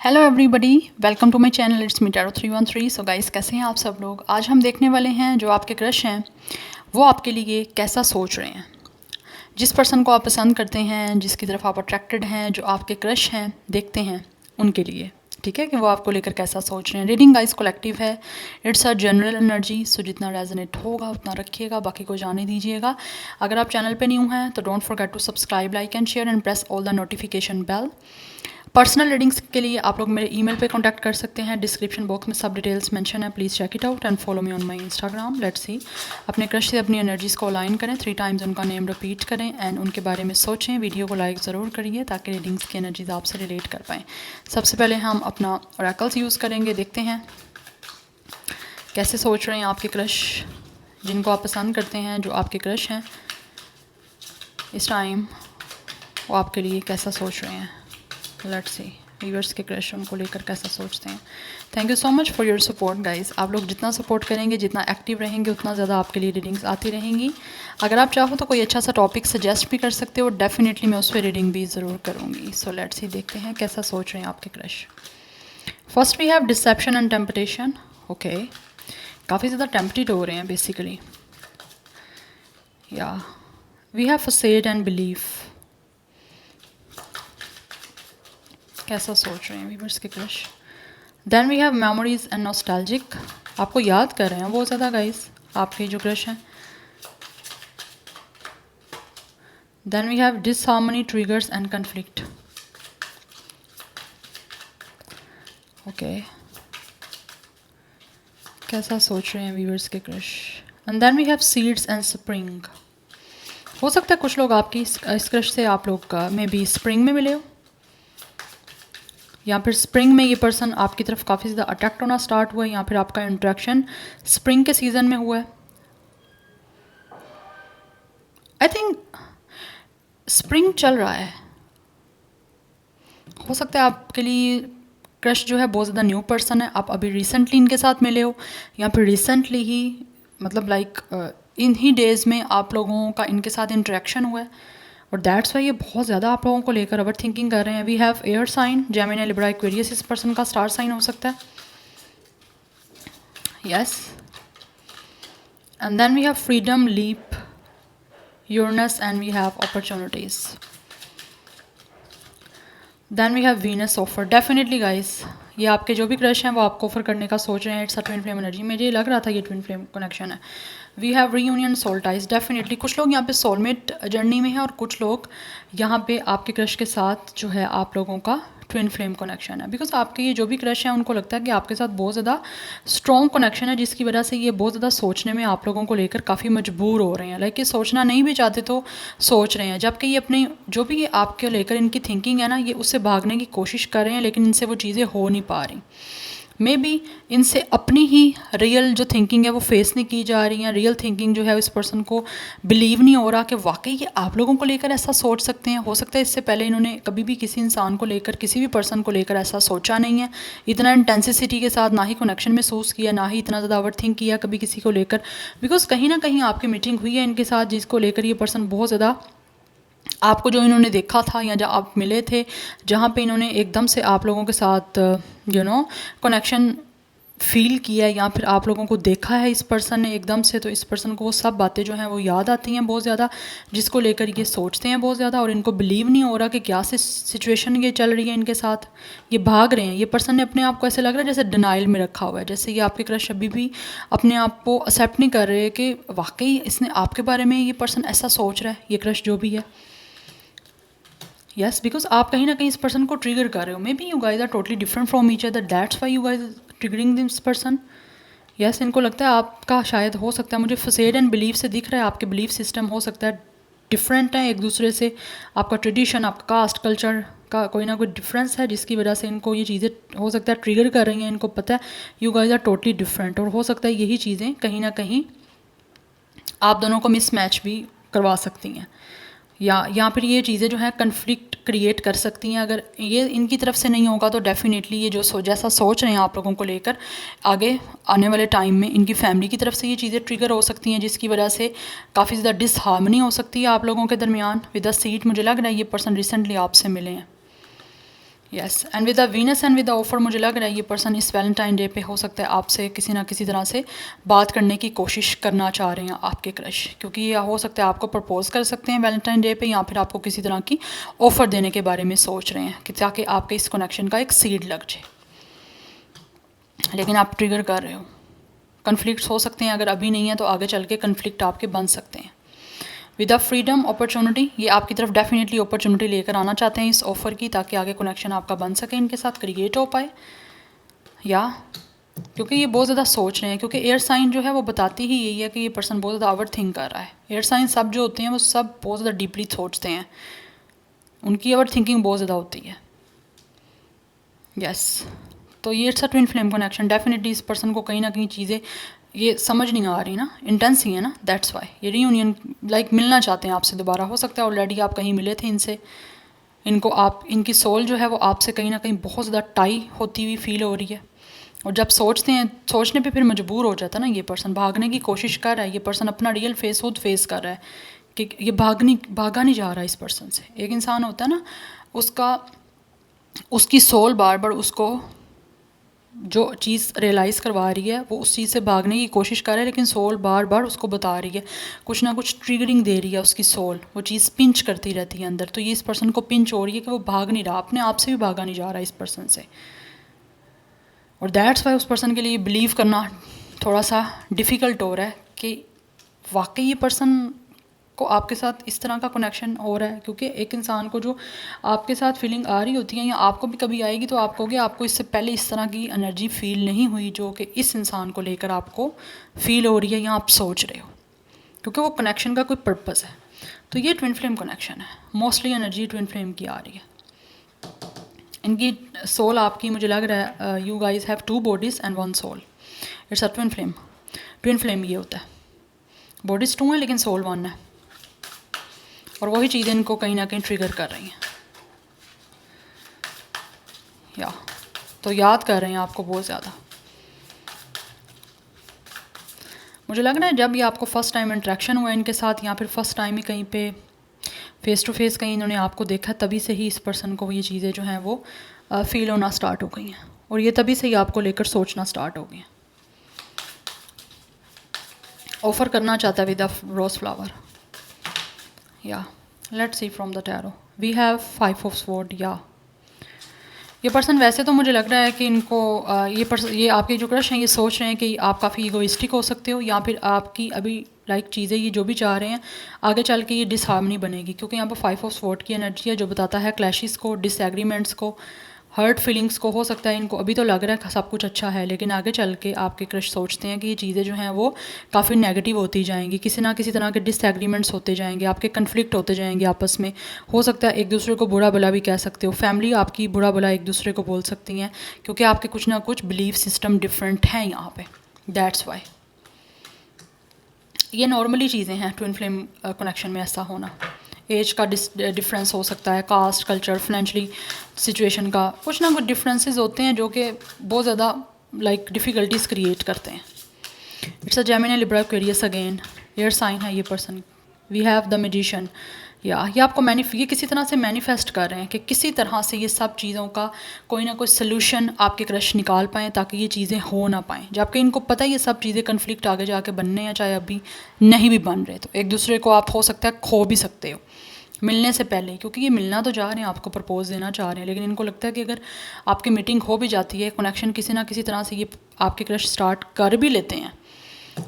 Hello everybody, welcome to my channel it's me tarot 313। So guys, कैसे हैं आप सब लोग। आज हम देखने वाले हैं जो आपके क्रश हैं वो आपके लिए कैसा सोच रहे हैं। जिस पर्सन को आप पसंद करते हैं, जिसकी तरफ आप अट्रैक्टेड हैं, जो आपके क्रश हैं देखते हैं, उनके लिए ठीक है कि वो आपको लेकर कैसा सोच रहे हैं। रीडिंग गाइस कलेक्टिव है, इट्स अ जनरल एनर्जी। सो जितना रेजोनेट होगा उतना रखिएगा, बाकी को जाने दीजिएगा। अगर आप चैनल पे न्यू हैं तो don't forget to subscribe, like and share and press all the notification bell. Personal readings के लिए आप लोग मेरे ईमेल पे कांटेक्ट कर सकते हैं। डिस्क्रिप्शन बॉक्स में सब डिटेल्स मेंशन है, please check it out and follow me on my Instagram. Let's see, अपने क्रश से अपनी एनर्जीज़ को अलाइन करें, 3 टाइम्स उनका नेम रिपीट करें एंड उनके बारे में सोचें। वीडियो को लाइक ज़रूर करिए ताकि रीडिंग्स की एनर्जीज़ आपसे रिलेट कर पाएँ। सबसे पहले हम अपना ओरेकल्स यूज़ करेंगे। देखते हैं कैसे सोच रहे हैं आपके क्रश, जिनको आप पसंद करते हैं, जो आपके क्रश हैं इस टाइम, वो आपके लिए कैसा सोच रहे हैं। लेट्स सी, व्यूअर्स के क्रश उनको लेकर कैसा सोचते हैं। Thank you so much for your support guys. आप लोग जितना सपोर्ट करेंगे, जितना एक्टिव रहेंगे, उतना ज़्यादा आपके लिए रीडिंग्स आती रहेंगी। अगर आप चाहो तो कोई अच्छा सा टॉपिक सजेस्ट भी कर सकते हो, डेफिनेटली मैं उस पर रीडिंग भी ज़रूर करूँगी। सो लेट्स सी, देखते हैं कैसा सोच रहे हैं आपके crush. First we have deception and temptation. Okay, काफ़ी ज़्यादा टेम्पटेड हो रहे हैं बेसिकली। या we have facade and belief. कैसा सोच रहे हैं व्यूअर्स के crush. Then we have memories and nostalgic. आपको याद कर रहे हैं बहुत ज़्यादा गाइस, आपके जो क्रश हैं। Then we have disharmony, triggers and conflict. Okay, कैसा सोच रहे हैं व्यूअर्स के crush. And then we have seeds and spring. हो सकता है कुछ लोग आपकी इस क्रश से आप लोग मे बी स्प्रिंग में मिले हो, या फिर स्प्रिंग में ये पर्सन आपकी तरफ काफ़ी ज़्यादा अट्रैक्ट होना स्टार्ट हुआ है, या फिर आपका इंट्रैक्शन स्प्रिंग के सीज़न में हुआ है। आई थिंक स्प्रिंग चल रहा है। हो सकता है आपके लिए क्रश जो है बहुत ज़्यादा न्यू पर्सन है, आप अभी रिसेंटली इनके साथ मिले हो, या फिर रिसेंटली ही मतलब लाइक इन ही डेज़ में आप लोगों का इनके साथ इंटरेक्शन हुआ है, और दैट्स वाई ये बहुत ज़्यादा आप लोगों को लेकर ओवर थिंकिंग कर रहे हैं। We have air sign, Gemini, Libra, Aquarius इस पर्सन का स्टार साइन हो सकता है। Yes, and then we have freedom, leap, Uranus and we have opportunities. Then we have Venus offer. Definitely guys, ये आपके जो भी क्रश हैं वो आपको ऑफर करने का सोच रहे हैं। It's a twin flame energy. मुझे लग रहा था ये ट्विन फ्लेम कनेक्शन है। We have reunion, soul ties. Definitely कुछ लोग यहाँ पे सोलमेट जर्नी में हैं, और कुछ लोग यहाँ पे आपके क्रश के साथ जो है आप लोगों का ट्विन फ्लेम कनेक्शन है। बिकॉज आपके ये जो भी क्रश हैं उनको लगता है कि आपके साथ बहुत ज़्यादा स्ट्रॉन्ग कनेक्शन है, जिसकी वजह से ये बहुत ज़्यादा सोचने में आप लोगों को लेकर काफ़ी मजबूर हो रहे हैं। लाइक ये सोचना नहीं भी चाहते तो सोच रहे हैं, जबकि ये अपने जो भी आपके लेकर इनकी थिंकिंग है ना, ये उससे भागने की कोशिश कर रहे हैं, लेकिन इनसे वो चीज़ें हो नहीं पा रही। मे बी इनसे अपनी ही रियल जो थिंकिंग है वो फेस नहीं की जा रही है। रियल थिंकिंग जो है इस पर्सन को बिलीव नहीं हो रहा कि वाकई ये आप लोगों को लेकर ऐसा सोच सकते हैं। हो सकता है इससे पहले इन्होंने कभी भी किसी इंसान को लेकर, किसी भी पर्सन को लेकर ऐसा सोचा नहीं है, इतना इंटेंसिटी के साथ ना ही कनेक्शन महसूस किया, ना ही इतना ज़्यादा ओवर थिंक किया कभी किसी को लेकर। बिकॉज कहीं ना कहीं आपकी मीटिंग हुई है इनके साथ, जिसको लेकर ये पर्सन बहुत ज़्यादा आपको, जो इन्होंने देखा था या जब आप मिले थे, जहाँ पे इन्होंने एकदम से आप लोगों के साथ कनेक्शन फील किया है, या फिर आप लोगों को देखा है इस पर्सन ने एकदम से, तो इस पर्सन को वो सब बातें जो हैं वो याद आती हैं बहुत ज़्यादा, जिसको लेकर ये सोचते हैं बहुत ज़्यादा, और इनको बिलीव नहीं हो रहा कि क्या सिचुएशन ये चल रही है इनके साथ। ये भाग रहे हैं। ये पर्सन ने अपने आप को ऐसे लग रहा है जैसे डिनाइल में रखा हुआ है, जैसे ये आपके क्रश अभी भी अपने आप को एक्सेप्ट नहीं कर रहे कि वाकई इसने आपके बारे में, ये पर्सन ऐसा सोच रहा है, ये क्रश जो भी है। यस, बिकॉज आप कहीं ना कहीं इस पर्सन को ट्रिगर कर रहे हो। Maybe you guys are totally different from each other, that's why you guys triggering this person. Yes, इनको लगता है आपका शायद हो सकता है, मुझे फसेड एंड बिलीव से दिख रहा है, आपके बिलीफ सिस्टम हो सकता है डिफरेंट है एक दूसरे से। आपका ट्रेडिशन, आपका कास्ट, कल्चर का कोई ना कोई डिफरेंस है, जिसकी वजह से इनको ये चीज़ें हो सकता है ट्रिगर कर रही हैं। इनको पता है you guys are totally different, और हो सकता है यही चीज़ें कहीं ना कहीं आप दोनों को मिसमैच भी करवा सकती हैं, या फिर ये चीज़ें जो हैं कन्फ्लिक्ट क्रिएट कर सकती हैं। अगर ये इनकी तरफ से नहीं होगा तो डेफिनेटली ये जो जैसा सोच रहे हैं आप लोगों को लेकर, आगे आने वाले टाइम में इनकी फैमिली की तरफ से ये चीज़ें ट्रिगर हो सकती हैं, जिसकी वजह से काफ़ी ज़्यादा डिसहार्मनी हो सकती है आप लोगों के दरमियान। विद द सीट मुझे लग रहा है ये पर्सन रिसेंटली आपसे मिले हैं। Yes, and with the Venus and with the offer मुझे लग रहा है ये पर्सन इस वैलेंटाइन डे पे हो सकता है आपसे किसी ना किसी तरह से बात करने की कोशिश करना चाह रहे हैं आपके क्रश, क्योंकि ये हो सकता है आपको प्रपोज कर सकते हैं वैलेंटाइन डे पे, या फिर आपको किसी तरह की ऑफ़र देने के बारे में सोच रहे हैं कि ताकि आपके इस कनेक्शन का एक सीड लग जाए, लेकिन आप ट्रिगर कर रहे हो। कन्फ्लिक्ट्स हो सकते हैं, अगर अभी नहीं है तो आगे चल के कन्फ्लिक्ट आपके बन सकते हैं। विद द फ्रीडम अपॉर्चुनिटी, ये आपकी तरफ डेफिनेटली अपॉर्चुनिटी लेकर आना चाहते हैं इस ऑफ़र की, ताकि आगे कनेक्शन आपका बन सके, इनके साथ क्रिएट हो पाए, या क्योंकि ये बहुत ज़्यादा सोच रहे हैं, क्योंकि एयर साइन जो है वो बताती ही यही है कि ये पर्सन बहुत ज़्यादा ओवर थिंक कर रहा है। एयर साइन सब जो होते हैं वो सब बहुत ज़्यादा डीपली सोचते हैं, उनकी ओवर थिंकिंग बहुत ज़्यादा होती है। यस, तो ये it's a twin flame connection. Definitely इस पर्सन को कहीं ना कहीं चीज़ें ये समझ नहीं आ रही ना, इंटेंस ही है ना, दैट्स वाई ये रीयूनियन लाइक मिलना चाहते हैं आपसे दोबारा। हो सकता है ऑलरेडी आप कहीं मिले थे इनसे, इनको आप इनकी सोल जो है वो आपसे कहीं ना कहीं बहुत ज़्यादा टाई होती हुई फील हो रही है, और जब सोचते हैं सोचने पे फिर मजबूर हो जाता है ना, ये पर्सन भागने की कोशिश कर रहा है, ये पर्सन अपना रियल फेस खुद फेस कर रहा है कि ये भागा नहीं जा रहा है इस पर्सन से। एक इंसान होता है ना, उसकी सोल बार बार उसको जो चीज़ रियलाइज़ करवा रही है वो उस चीज़ से भागने की कोशिश कर रहा है, लेकिन सोल बार बार उसको बता रही है, कुछ ना कुछ ट्रिगरिंग दे रही है उसकी सोल, वो चीज़ पिंच करती रहती है अंदर। तो ये इस पर्सन को पिंच हो रही है कि वो भाग नहीं रहा, अपने आप से भी भागा नहीं जा रहा इस पर्सन से, और दैट्स वाई उस पर्सन के लिए बिलीव करना थोड़ा सा डिफ़िकल्ट हो रहा है कि वाकई ये पर्सन को आपके साथ इस तरह का कनेक्शन हो रहा है। क्योंकि एक इंसान को जो आपके साथ फीलिंग आ रही होती है, या आपको भी कभी आएगी, तो आप कहोगे आपको इससे पहले इस तरह की एनर्जी फील नहीं हुई जो कि इस इंसान को लेकर आपको फील हो रही है या आप सोच रहे हो, क्योंकि वो कनेक्शन का कोई पर्पज़ है। तो ये ट्विन फ्लेम कनेक्शन है, मोस्टली एनर्जी ट्विन फ्लेम की आ रही है। इनकी सोल आपकी मुझे लग रहा है you guys have 2 bodies and 1 soul. It's a twin flame. Twin flame ये होता है, बॉडीज़ 2 हैं लेकिन सोल 1 है, और वही चीज़ें इनको कहीं ना कहीं ट्रिगर कर रही हैं, या तो याद कर रहे हैं आपको बहुत ज़्यादा। मुझे लग रहा है जब ये आपको फ़र्स्ट टाइम इंटरेक्शन हुआ इनके साथ, या फिर फ़र्स्ट टाइम ही कहीं पे फेस टू फेस कहीं इन्होंने आपको देखा, तभी से ही इस पर्सन को ये चीज़ें जो हैं वो फील होना स्टार्ट हो गई हैं, और ये तभी से ही आपको लेकर सोचना स्टार्ट हो गई हैं। ऑफ़र करना चाहता है विद अ रोज़ फ्लावर, या let's see from the tarot we have 5 of sword. या ये पर्सन वैसे तो मुझे लग रहा है कि इनको ये आपके जो क्रश हैं ये सोच रहे हैं कि आप काफ़ी ईगोइस्टिक हो सकते हो, या फिर आपकी अभी लाइक चीज़ें ये जो भी चाह रहे हैं आगे चल के ये डिसहार्मनी बनेगी, क्योंकि यहाँ पर 5 ऑफ स्वॉर्ड की एनर्जी है जो बताता है क्लैशेस को, डिसएग्रीमेंट्स को, हर्ट फीलिंग्स को। हो सकता है इनको अभी तो लग रहा है सब कुछ अच्छा है, लेकिन आगे चल के आपके क्रश सोचते हैं कि ये चीज़ें जो हैं वो काफ़ी नेगेटिव होती जाएंगी, किसी ना किसी तरह के डिसएग्रीमेंट्स होते जाएंगे, आपके कन्फ्लिक्ट होते जाएंगे आपस में। हो सकता है एक दूसरे को बुरा भला भी कह सकते हो, फैमिली आपकी बुरा भला एक दूसरे को बोल सकती हैं, क्योंकि आपके कुछ ना कुछ बिलीफ सिस्टम डिफरेंट हैं यहाँ पे, दैट्स वाई। ये नॉर्मली चीज़ें हैं ट्विन फ्लेम कनेक्शन में ऐसा होना। एज का डिफरेंस हो सकता है, कास्ट, कल्चर, फाइनेंशियली सिचुएशन का कुछ ना कुछ डिफरेंसेस होते हैं जो कि बहुत ज़्यादा लाइक डिफ़िकल्टीज क्रिएट करते हैं। It's a Gemini, Libra, Aquarius again, air sign है ये person. We have the magician, या ये आपको ये किसी तरह से मैनिफेस्ट कर रहे हैं कि किसी तरह से ये सब चीज़ों का कोई ना कोई सलूशन आपके क्रश निकाल पाएँ, ताकि ये चीज़ें हो ना पाएँ, जबकि इनको पता है ये सब चीज़ें कन्फ्लिक्ट आगे जाके बनने हैं, चाहे अभी नहीं भी बन रहे, तो एक दूसरे को आप हो सकता है खो भी सकते हो मिलने से पहले, क्योंकि ये मिलना तो चाह रहे हैं, आपको प्रपोज देना चाह रहे हैं, लेकिन इनको लगता है कि अगर आपकी मीटिंग हो भी जाती है, कनेक्शन किसी ना किसी तरह से ये आपके क्रश स्टार्ट कर भी लेते हैं,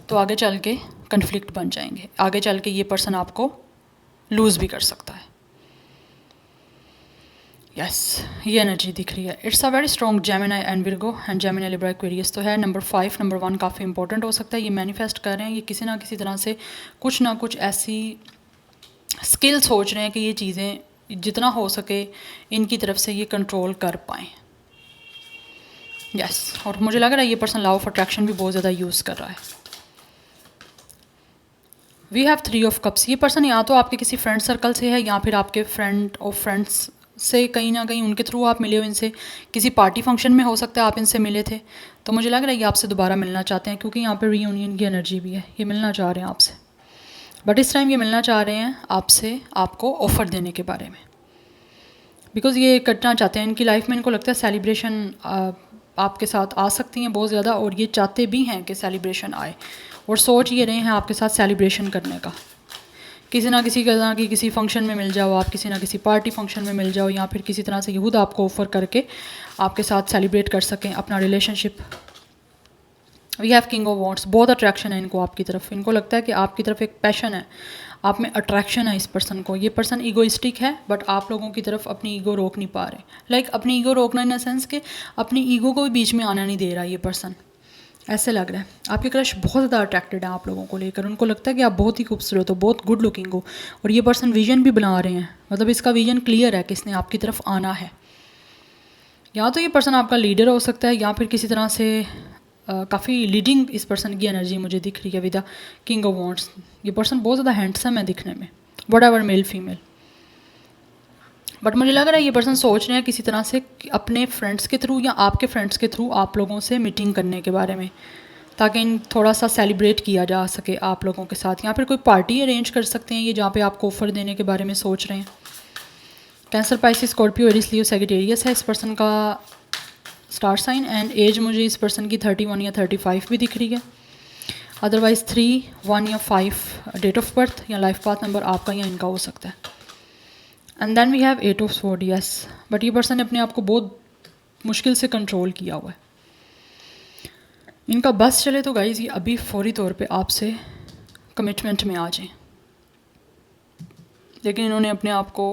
तो आगे चल के कन्फ्लिक्ट बन जाएंगे, आगे चल के ये पर्सन आपको लूज़ भी कर सकता है। यस, ये एनर्जी दिख रही है। It's a very strong Gemini and Virgo, and Gemini, Libra, Aquarius तो है। नंबर 5, नंबर 1 काफ़ी इंपॉर्टेंट हो सकता है। ये मैनिफेस्ट कर रहे हैं, ये किसी ना किसी तरह से कुछ ना कुछ ऐसी स्किल सोच रहे हैं कि ये चीज़ें जितना हो सके इनकी तरफ से ये कंट्रोल कर पाएँ। यस, और मुझे लग रहा है ये पर्सन लॉ ऑफ अट्रैक्शन भी बहुत ज़्यादा यूज़ कर रहा है। We have 3 of cups. ये पर्सन या तो आपके किसी फ्रेंड सर्कल से है, या फिर आपके फ्रेंड ऑफ फ्रेंड्स से कहीं ना कहीं उनके थ्रू आप मिले हो इनसे, किसी पार्टी फंक्शन में हो सकता है आप इनसे मिले थे, तो मुझे लग रहा है ये आपसे दोबारा मिलना चाहते हैं, क्योंकि यहाँ पर रीयूनियन की एनर्जी भी है, ये मिलना चाह रहे हैं आपसे, बट इस टाइम ये मिलना चाह रहे हैं आपसे आपको ऑफ़र देने के बारे में। बिकॉज़ ये करना चाहते हैं, इनकी लाइफ में इनको लगता है सेलिब्रेशन आपके साथ आ सकती हैं बहुत ज़्यादा, और ये चाहते भी हैं कि सेलिब्रेशन आए, और सोच ये रहे हैं आपके साथ सेलिब्रेशन करने का। किसी ना किसी तरह की किसी फंक्शन में मिल जाओ आप, किसी ना किसी पार्टी फंक्शन में मिल जाओ, या फिर किसी तरह से ये खुद आपको ऑफ़र करके आपके साथ सेलिब्रेट कर सकें अपना relationship. We have king of wands, बहुत अट्रैक्शन है इनको आपकी तरफ। इनको लगता है कि आपकी तरफ एक पैशन है, आप में अट्रैक्शन है इस पर्सन को। ये पर्सन ईगोइस्टिक है, बट आप लोगों की तरफ अपनी ईगो रोक नहीं पा रहे। लाइक अपनी ईगो रोकना इन द सेंस कि अपनी ईगो को भी बीच में आना नहीं दे रहा ये पर्सन। ऐसे लग रहा है आपके क्रश बहुत ज़्यादा अट्रैक्टेड है आप लोगों को लेकर। उनको लगता है कि आप बहुत ही खूबसूरत हो, बहुत गुड लुकिंग हो, और ये पर्सन विजन भी बना रहे हैं। मतलब इसका विजन क्लियर है कि इसने आपकी तरफ आना है। या तो ये पर्सन आपका लीडर हो सकता है, या फिर किसी तरह से काफ़ी लीडिंग इस पर्सन की एनर्जी मुझे दिख रही है with the king of wands. ये पर्सन बहुत ज़्यादा हैंडसम है दिखने में, what ever male female. But मुझे लग रहा है ये पर्सन सोच रहे हैं किसी तरह से अपने फ्रेंड्स के थ्रू या आपके फ्रेंड्स के थ्रू आप लोगों से मीटिंग करने के बारे में, ताकि इन थोड़ा सा सेलिब्रेट किया जा सके आप लोगों के साथ। या फिर कोई पार्टी अरेंज कर सकते हैं ये, जहाँ पे आपको ऑफर देने के बारे में सोच रहे हैं। कैंसर, पाइसिस, स्कॉर्पियो, एरिस, लियो, सैजिटेरियस है इस पर्सन का स्टार साइन, एंड एज मुझे इस पर्सन की 31 या 35 भी दिख रही है। अदरवाइज 3, 1 या 5 डेट ऑफ बर्थ या लाइफ पाथ नंबर आपका या इनका हो सकता है। And then we have 8 of sword, yes. But ये पर्सन ने अपने आप को बहुत मुश्किल से कंट्रोल किया हुआ है। इनका बस चले तो गाइज ये अभी फौरी तौर पे आपसे कमिटमेंट में आ जाएं, लेकिन इन्होंने अपने आप को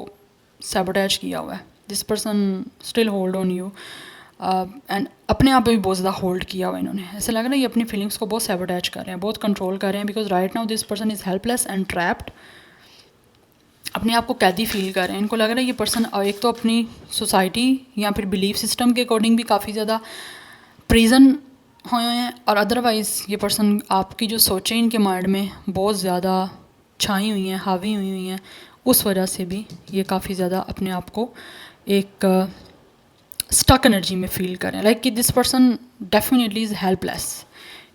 सैबोटेज किया हुआ है। This person still hold on you, and अपने आप पे भी बहुत ज़्यादा होल्ड किया हुआ है इन्होंने। ऐसा लग रहा है ये अपनी फीलिंग्स को बहुत सैबोटेज कर रहे हैं, बहुत कंट्रोल कर रहे हैं, because right now this person is helpless and trapped. अपने आप को कैदी फील कर रहे हैं। इनको लग रहा है ये पर्सन एक तो अपनी सोसाइटी या फिर बिलीफ सिस्टम के अकॉर्डिंग भी काफ़ी ज़्यादा प्रिजन हुए हैं, और अदरवाइज़ ये पर्सन आपकी जो सोचें इनके माइंड में बहुत ज़्यादा छाई हुई हैं, हावी हुई हैं, उस वजह से भी ये काफ़ी ज़्यादा अपने आप को एक स्टक एनर्जी में फील कर रहे हैं। लाइक कि this person definitely is helpless.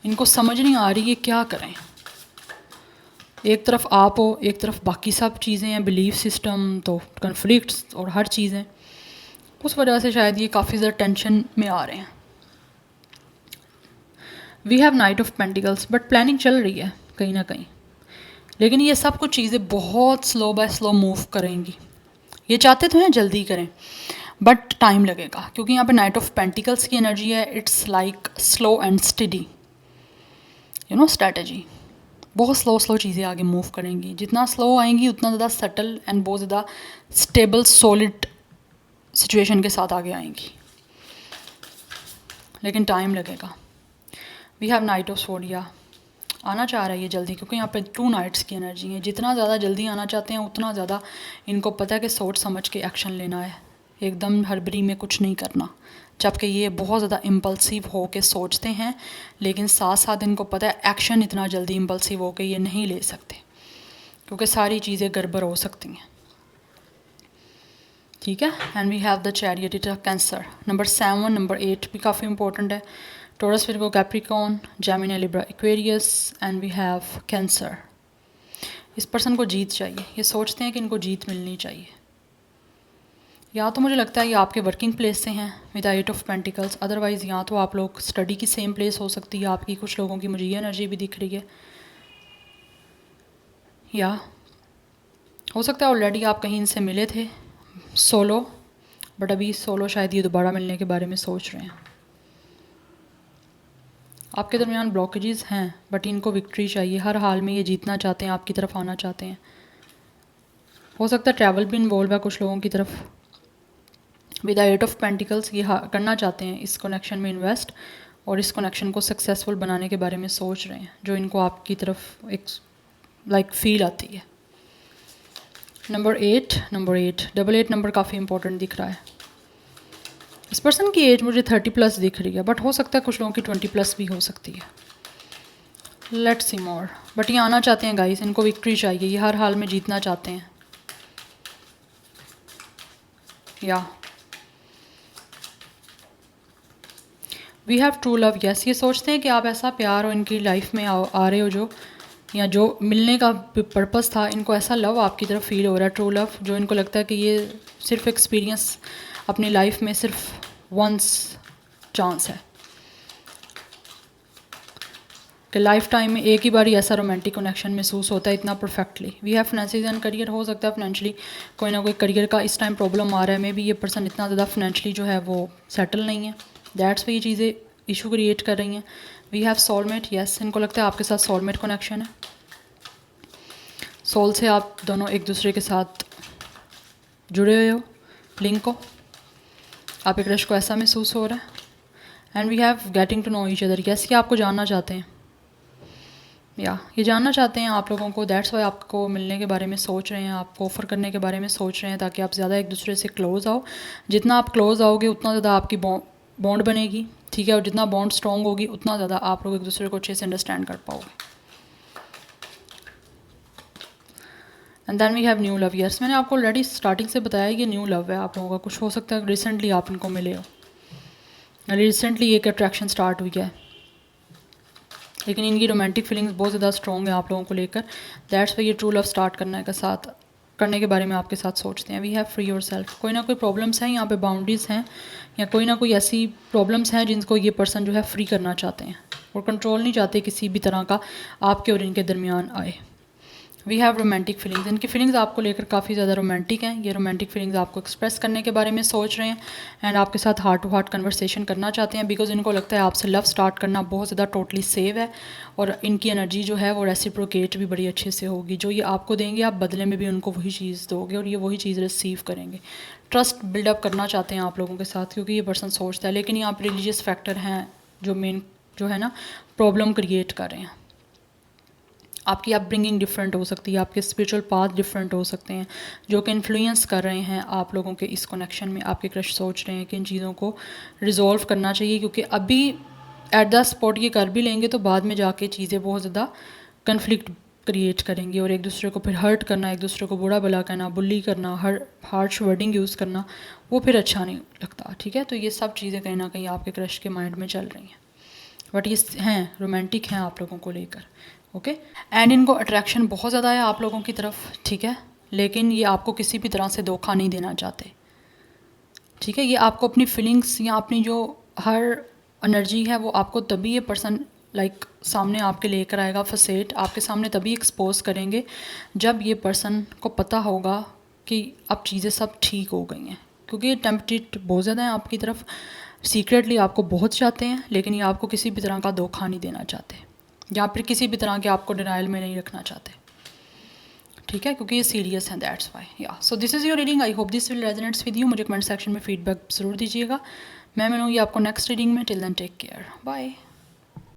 इनको समझ नहीं आ रही ये क्या करें। एक तरफ आप हो, एक तरफ बाकी सब चीज़ें हैं, बिलीफ सिस्टम, तो कन्फ्लिक्ट्स और हर चीज़ें। उस वजह से शायद ये काफ़ी ज़्यादा टेंशन में आ रहे हैं। We have knight of pentacles, but planning चल रही है कहीं ना कहीं, लेकिन ये सब कुछ चीज़ें बहुत स्लो बाय स्लो मूव करेंगी। ये चाहते तो हैं जल्दी करें, बट टाइम लगेगा, क्योंकि यहाँ पे नाइट ऑफ पेंटिकल्स की एनर्जी है। It's like slow and study, you know, strategy. बहुत स्लो स्लो चीज़ें आगे मूव करेंगी। जितना स्लो आएंगी उतना ज़्यादा सटल एंड बहुत ज़्यादा स्टेबल सॉलिड सिचुएशन के साथ आगे आएंगी, लेकिन टाइम लगेगा। वी हैव नाइट ऑफ सोडिया, आना चाह रहा है ये जल्दी, क्योंकि यहाँ पे 2 नाइट्स की एनर्जी है। जितना ज़्यादा जल्दी आना चाहते हैं उतना ज़्यादा इनको पता है कि सोच समझ के एक्शन लेना है, एकदम हड़बड़ी में कुछ नहीं करना। जबकि ये बहुत ज़्यादा इम्पल्सिव हो के सोचते हैं, लेकिन साथ साथ इनको पता है एक्शन इतना जल्दी इम्पल्सिव हो के ये नहीं ले सकते, क्योंकि सारी चीज़ें गड़बड़ हो सकती हैं। ठीक है। And we have the chariot, it Cancer. Number 7, number 8 भी काफ़ी इंपॉर्टेंट है। Taurus, Virgo, Capricorn, Gemini, Libra, Aquarius, and we have Cancer. इस पर्सन को जीत चाहिए। ये सोचते हैं कि इनको जीत मिलनी चाहिए। या तो मुझे लगता है ये आपके वर्किंग प्लेस से हैं विद 8 ऑफ पेंटिकल्स, अदरवाइज़ या तो आप लोग स्टडी की सेम प्लेस हो सकती है आपकी। कुछ लोगों की मुझे ये एनर्जी भी दिख रही है, या हो सकता है ऑलरेडी आप कहीं इनसे मिले थे सोलो, बट अभी सोलो शायद ये दोबारा मिलने के बारे में सोच रहे हैं। आपके दरमियान ब्लॉकेजेस हैं, बट इनको विक्ट्री चाहिए। हर हाल में ये जीतना चाहते हैं, आपकी तरफ आना चाहते हैं। हो सकता है ट्रैवल भी इन्वॉल्व है कुछ लोगों की तरफ। विद 8 ऑफ पेंटिकल्स ये करना चाहते हैं इस कनेक्शन में इन्वेस्ट, और इस कनेक्शन को सक्सेसफुल बनाने के बारे में सोच रहे हैं, जो इनको आपकी तरफ एक लाइक फील आती है। नंबर 8, डबल 8 नंबर काफ़ी इंपॉर्टेंट दिख रहा है। इस पर्सन की एज मुझे 30+ दिख रही है, बट हो सकता है कुछ लोगों की 20+ भी हो सकती है। Let's see more. बट ये आना चाहते हैं गाइस, इनको विक्ट्री चाहिए, ये हर हाल में जीतना चाहते हैं। या we have true love, yes. ये सोचते हैं कि आप ऐसा प्यार हो इनकी लाइफ में आ रहे हो जो या जो मिलने का पर्पस था, इनको ऐसा लव आपकी तरफ फील हो रहा है, ट्रू लव, जो इनको लगता है कि ये सिर्फ एक्सपीरियंस अपनी लाइफ में सिर्फ वंस चांस है कि लाइफ टाइम में एक ही बार ऐसा रोमांटिक कनेक्शन महसूस होता है इतना perfectly. We have financial and career, हो सकता है फाइनेंशियली कोई ना कोई करियर का इस टाइम प्रॉब्लम आ रहा है, मे बी ये पर्सन इतना ज़्यादा फाइनेंशियली जो है वो सेटल नहीं है, दैट्स ये चीज़ें इशू क्रिएट कर रही हैं। वी हैव सोलमेट, यस, इनको लगता है आपके साथ सोलमेट कनेक्शन है, सोल से आप दोनों एक दूसरे के साथ जुड़े हुए हो, लिंक हो, आप एक रश को ऐसा महसूस हो रहा है। And we have getting to know each other, yes, ये आपको जानना चाहते हैं, या ये जानना चाहते हैं आप लोगों को, दैट्स वाई आपको मिलने के बारे में सोच रहे हैं, आपको ऑफ़र करने के बारे में सोच रहे हैं, ताकि आप ज़्यादा एक दूसरे से क्लोज़ आओ। जितना आप क्लोज़ आओगे उतना ज़्यादा आपकी बॉन्ड बनेगी, ठीक है, और जितना बॉन्ड स्ट्रॉन्ग होगी उतना ज़्यादा आप लोग एक दूसरे को अच्छे से अंडरस्टैंड कर पाओगे। And then we have new love, yes, मैंने आपको ऑलरेडी स्टार्टिंग से बताया कि न्यू लव है आप लोगों का, कुछ हो सकता है रिसेंटली आप इनको मिले हो, रिसेंटली एक अट्रैक्शन स्टार्ट हुई है, लेकिन इनकी रोमांटिक फीलिंग्स बहुत ज़्यादा स्ट्रॉन्ग है आप लोगों को लेकर, दैट्स वाई ये ट्रू लव स्टार्ट करने के बारे में आपके साथ सोचते हैं। We have free yourself, कोई ना कोई प्रॉब्लम्स हैं यहाँ पे, बाउंड्रीज़ हैं, या कोई ना कोई ऐसी प्रॉब्लम्स हैं जिनको ये पर्सन जो है फ्री करना चाहते हैं और कंट्रोल नहीं चाहते किसी भी तरह का आपके और इनके दरमियान आए। वी हैव रोमांटिक फीलिंग्स, इनकी फीलिंग्स आपको लेकर काफ़ी ज़्यादा रोमांटिक हैं, ये रोमांटिक फीलिंग्स आपको एक्सप्रेस करने के बारे में सोच रहे हैं एंड आपके साथ हार्ट टू हार्ट कन्वर्सेशन करना चाहते हैं, बिकॉज इनको लगता है आपसे लव स्टार्ट करना बहुत ज़्यादा टोटली सेव है और इनकी एनर्जी जो है वो रेसिप्रोकेट भी बड़ी अच्छे से होगी, जो ये आपको देंगे आप बदले में भी उनको वही चीज़ दोगे और ये वही चीज़ रिसीव करेंगे। ट्रस्ट बिल्डअप करना चाहते हैं आप लोगों के साथ, क्योंकि ये पर्सन सोचता है, लेकिन यहाँ पर रिलीजियस फैक्टर हैं जो मेन जो है ना प्रॉब्लम क्रिएट कर रहे हैं। आपकी अपब्रिंगिंग डिफरेंट हो सकती है, आपके स्पिरिचुअल पाथ डिफरेंट हो सकते हैं, जो कि इन्फ्लुएंस कर रहे हैं आप लोगों के इस कनेक्शन में। आपके क्रश सोच रहे हैं कि इन चीज़ों को रिजॉल्व करना चाहिए, क्योंकि अभी एट द स्पॉट ये कर भी लेंगे तो बाद में जाके चीज़ें बहुत ज़्यादा कन्फ्लिक्ट क्रिएट करेंगी और एक दूसरे को फिर हर्ट करना, एक दूसरे को बुरा भला कहना, बुली करना, हार्श वर्डिंग यूज़ करना, वो फिर अच्छा नहीं लगता, ठीक है। तो ये सब चीज़ें कहीं ना कहीं आपके क्रश के माइंड में चल रही हैं, बट ये हैं रोमांटिक हैं आप लोगों को लेकर, ओके। एंड इनको अट्रैक्शन बहुत ज़्यादा है आप लोगों की तरफ, ठीक है, लेकिन ये आपको किसी भी तरह से धोखा नहीं देना चाहते, ठीक है। ये आपको अपनी फीलिंग्स या अपनी जो हर एनर्जी है वो आपको तभी ये पर्सन लाइक सामने आपके लेकर आएगा, फसेट आपके सामने तभी एक्सपोज करेंगे जब ये पर्सन को पता होगा कि अब चीज़ें सब ठीक हो गई हैं, क्योंकि ये टेम्पटेड बहुत ज़्यादा है आपकी तरफ, सीक्रेटली आपको बहुत चाहते हैं, लेकिन ये आपको किसी भी तरह का धोखा नहीं देना चाहते या फिर किसी भी तरह के आपको डिनाइल में नहीं रखना चाहते, ठीक है, क्योंकि ये सीरियस हैं, दैट्स वाई। या so this is your reading, I hope this will resonates with you. मुझे कमेंट सेक्शन में फीडबैक ज़रूर दीजिएगा, मैं मिलूँगी आपको नेक्स्ट रीडिंग में। Till then take care, bye.